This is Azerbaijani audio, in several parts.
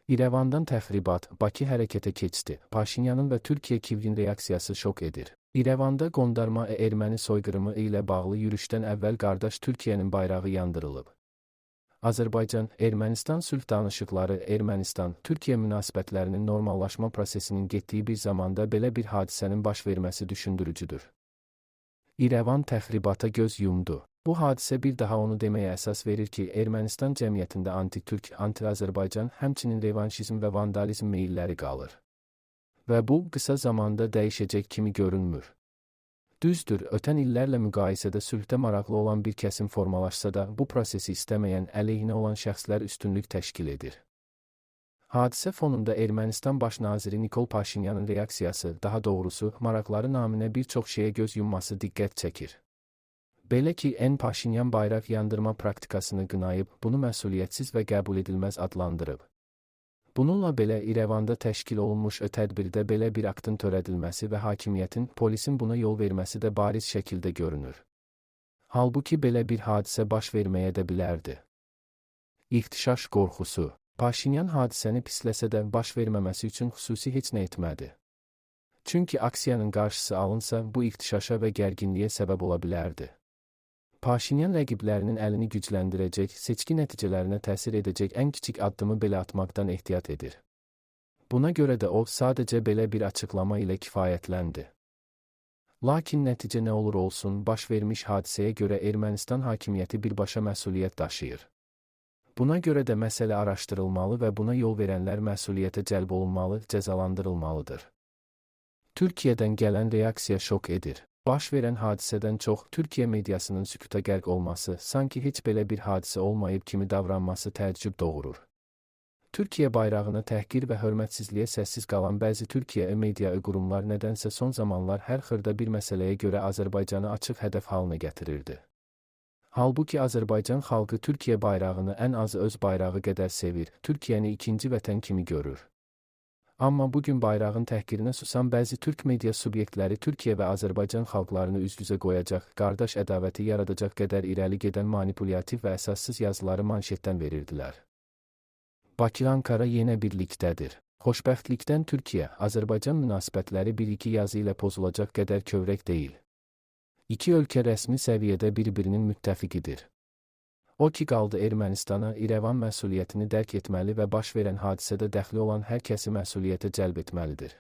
İrəvandan təxribat, Bakı hərəkətə keçdi. Paşinyanın və Türkiyə Kivrin reaksiyası şok edir. İrəvanda qondarma erməni soyqırımı ilə bağlı yürüşdən əvvəl qardaş Türkiyənin bayrağı yandırılıb. Azərbaycan, Ermənistan sülh danışıqları, Ermənistan-Türkiyə münasibətlərinin normallaşma prosesinin getdiyi bir zamanda belə bir hadisənin baş verməsi düşündürücüdür. İrəvan təxribata göz yumdu. Bu hadisə bir daha onu deməyə əsas verir ki, Ermənistan cəmiyyətində anti-Türk, anti-Azərbaycan, həmçinin revanşizm və vandalizm meyilləri qalır. Və bu, qısa zamanda dəyişəcək kimi görünmür. Düzdür, ötən illərlə müqayisədə sülhdə maraqlı olan bir kəsim formalaşsa da, bu prosesi istəməyən, əleyhinə olan şəxslər üstünlük təşkil edir. Hadisə fonunda Ermənistan baş naziri Nikol Paşinyanın reaksiyası, daha doğrusu, maraqları naminə bir çox şeyə göz yumması diqqət çəkir. Belə ki, Paşinyan bayraq yandırma praktikasını qınayıb, bunu məsuliyyətsiz və qəbul edilməz adlandırıb. Bununla belə İrəvanda təşkil olunmuş tədbirdə belə bir aktın törədilməsi və hakimiyyətin, polisin buna yol verməsi də bariz şəkildə görünür. Halbuki belə bir hadisə baş verməyə də bilərdi. İxtişaş qorxusu. Paşinyan hadisəni pisləsə də baş verməməsi üçün xüsusi heç nə etmədi. Çünki aksiyanın qarşısı alınsa, bu ixtişaşa və gərginliyə səbəb ola bilərdi. Paşinyan rəqiblərinin əlini gücləndirəcək, seçki nəticələrinə təsir edəcək ən kiçik addımı belə atmaqdan ehtiyat edir. Buna görə də o, sadəcə belə bir açıqlama ilə kifayətləndi. Lakin nəticə nə olur olsun, baş vermiş hadisəyə görə Ermənistan hakimiyyəti birbaşa məsuliyyət daşıyır. Buna görə də məsələ araşdırılmalı və buna yol verənlər məsuliyyətə cəlb olunmalı, cəzalandırılmalıdır. Türkiyədən gələn reaksiya şok edir. Baş verən hadisədən çox Türkiyə mediasının sükuta qərq olması, sanki heç belə bir hadisə olmayıb kimi davranması təəccüb doğurur. Türkiyə bayrağına təhqir və hörmətsizliyə səssiz qalan bəzi Türkiyə media qurumlar nədənsə son zamanlar hər xırda bir məsələyə görə Azərbaycanı açıq hədəf halına gətirirdi. Halbuki Azərbaycan xalqı Türkiyə bayrağını ən azı öz bayrağı qədər sevir, Türkiyəni ikinci vətən kimi görür. Amma bugün bayrağın təhqirinə susan bəzi Türk media subyektləri Türkiyə və Azərbaycan xalqlarını üz-üzə qoyacaq, qardaş ədavəti yaradacaq qədər irəli gedən manipulyativ və əsassız yazıları manşetdən verirdilər. Bakı-Ankara yenə birlikdədir. Xoşbəxtlikdən Türkiyə-Azərbaycan münasibətləri bir-iki yazı ilə pozulacaq qədər kövrək deyil. İki ölkə rəsmi səviyyədə bir-birinin müttəfiqidir. O ki qaldı Ermənistana, İrəvan məsuliyyətini dərk etməli və baş verən hadisədə dəxli olan hər kəsi məsuliyyətə cəlb etməlidir.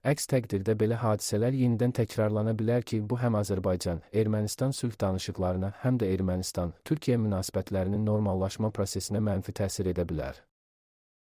Əks təqdirdə belə hadisələr yenidən təkrarlana bilər ki, bu həm Azərbaycan, Ermənistan sülh danışıqlarına, həm də Ermənistan, Türkiyə münasibətlərinin normallaşma prosesinə mənfi təsir edə bilər.